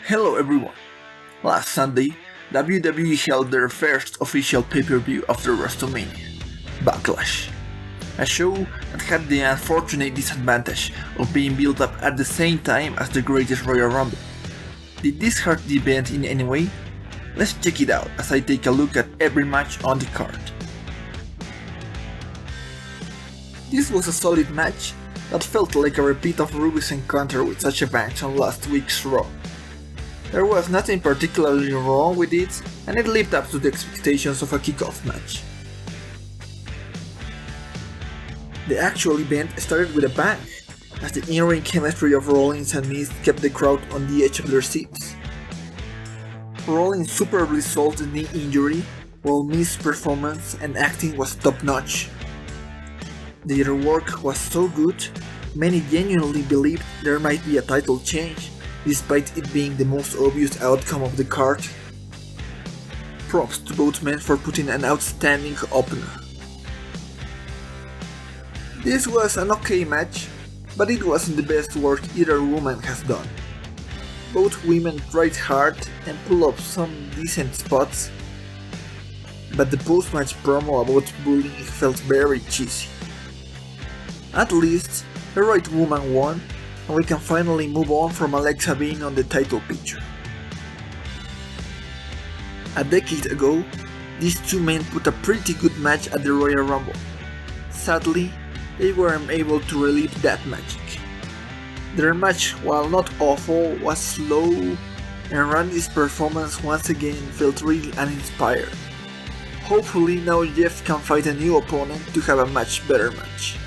Hello everyone! Last Sunday, WWE held their first official pay-per-view after WrestleMania, Backlash. A show that had the unfortunate disadvantage of being built up at the same time as the greatest Royal Rumble. Did this hurt the event in any way? Let's check it out as I take a look at every match on the card. This was a solid match that felt like a repeat of Ruby's encounter with Sasha Banks on last week's Raw. There was nothing particularly wrong with it, and it lived up to the expectations of a kickoff match. The actual event started with a bang, as the in-ring chemistry of Rollins and Miz kept the crowd on the edge of their seats. Rollins superbly solved the knee injury, while Miz's performance and acting was top-notch. Their work was so good, many genuinely believed there might be a title change, despite it being the most obvious outcome of the card. Props to both men for putting an outstanding opener. This was an okay match, but it wasn't the best work either woman has done. Both women tried hard and pulled up some decent spots, but the post-match promo about bullying felt very cheesy. At least, the right woman won, and we can finally move on from Alexa being on the title picture. A decade ago, these two men put a pretty good match at the Royal Rumble. Sadly, they weren't able to relive that magic. Their match, while not awful, was slow, and Randy's performance once again felt really uninspired. Hopefully now Jeff can find a new opponent to have a much better match.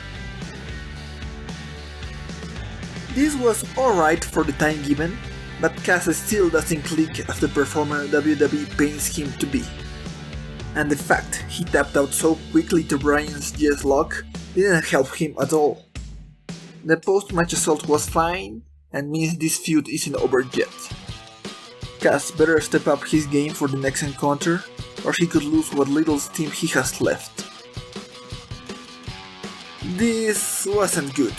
This was alright for the time given, but Cass still doesn't click as the performer WWE paints him to be. And the fact he tapped out so quickly to Bryan's Jazz Lock didn't help him at all. The post-match assault was fine, and means this feud isn't over yet. Cass better step up his game for the next encounter, or he could lose what little steam he has left. This wasn't good.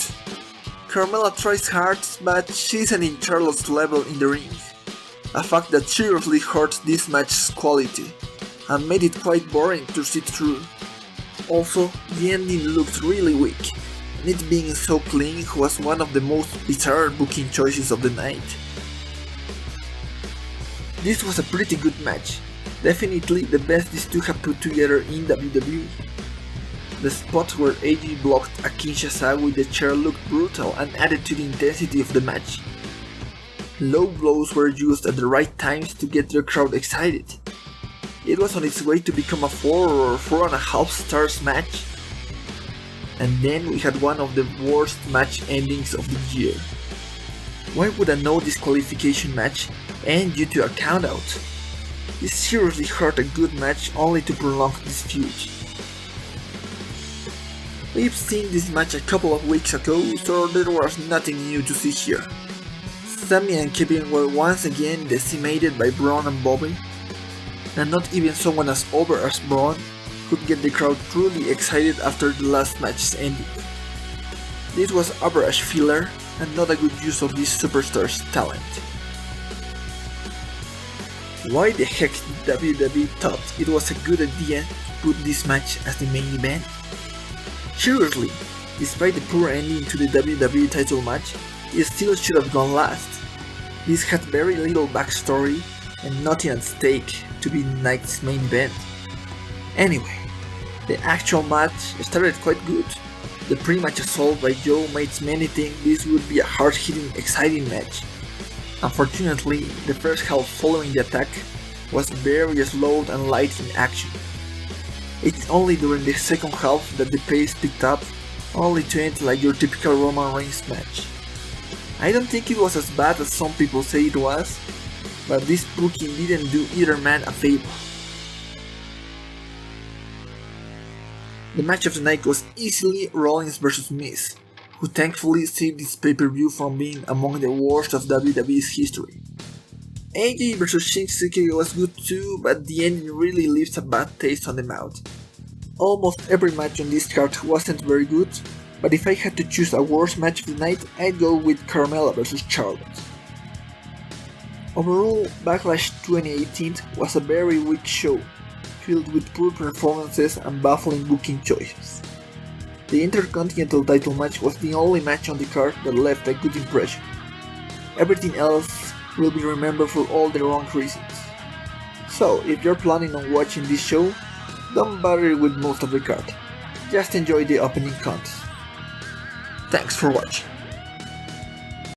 Carmella tries hard, but she isn't in Charlotte's level in the ring, a fact that seriously hurt this match's quality, and made it quite boring to sit through. Also, the ending looked really weak, and it being so clean was one of the most bizarre booking choices of the night. This was a pretty good match, definitely the best these two have put together in WWE. The spot where AJ blocked a Kinshasa with the chair looked brutal and added to the intensity of the match. Low blows were used at the right times to get the crowd excited. It was on its way to become a 4 or 4.5 stars match. And then we had one of the worst match endings of the year. Why would a no disqualification match end due to a countout? This seriously hurt a good match only to prolong this feud. We've seen this match a couple of weeks ago, so there was nothing new to see here. Sami and Kevin were once again decimated by Braun and Bobby, and not even someone as over as Braun could get the crowd truly excited after the last match's ending. This was average filler and not a good use of this superstar's talent. Why the heck did WWE thought it was a good idea to put this match as the main event? Seriously, despite the poor ending to the WWE title match, it still should have gone last. This had very little backstory and nothing at stake to be the night's main event. Anyway, the actual match started quite good. The pre-match assault by Joe made many think this would be a hard-hitting, exciting match. Unfortunately, the first half following the attack was very slow and light in action. It's only during the second half that the pace picked up, only to end like your typical Roman Reigns match. I don't think it was as bad as some people say it was, but this booking didn't do either man a favor. The match of the night was easily Rollins vs Miz, who thankfully saved this pay-per-view from being among the worst of WWE's history. AJ vs Shinsuke was good too, but the ending really leaves a bad taste on the mouth. Almost every match on this card wasn't very good, but if I had to choose a worst match of the night, I'd go with Carmella vs Charlotte. Overall, Backlash 2018 was a very weak show, filled with poor performances and baffling booking choices. The Intercontinental title match was the only match on the card that left a good impression. Everything else will be remembered for all the wrong reasons. So, if you're planning on watching this show, don't bother with most of the card. Just enjoy the opening contest. Thanks for watching.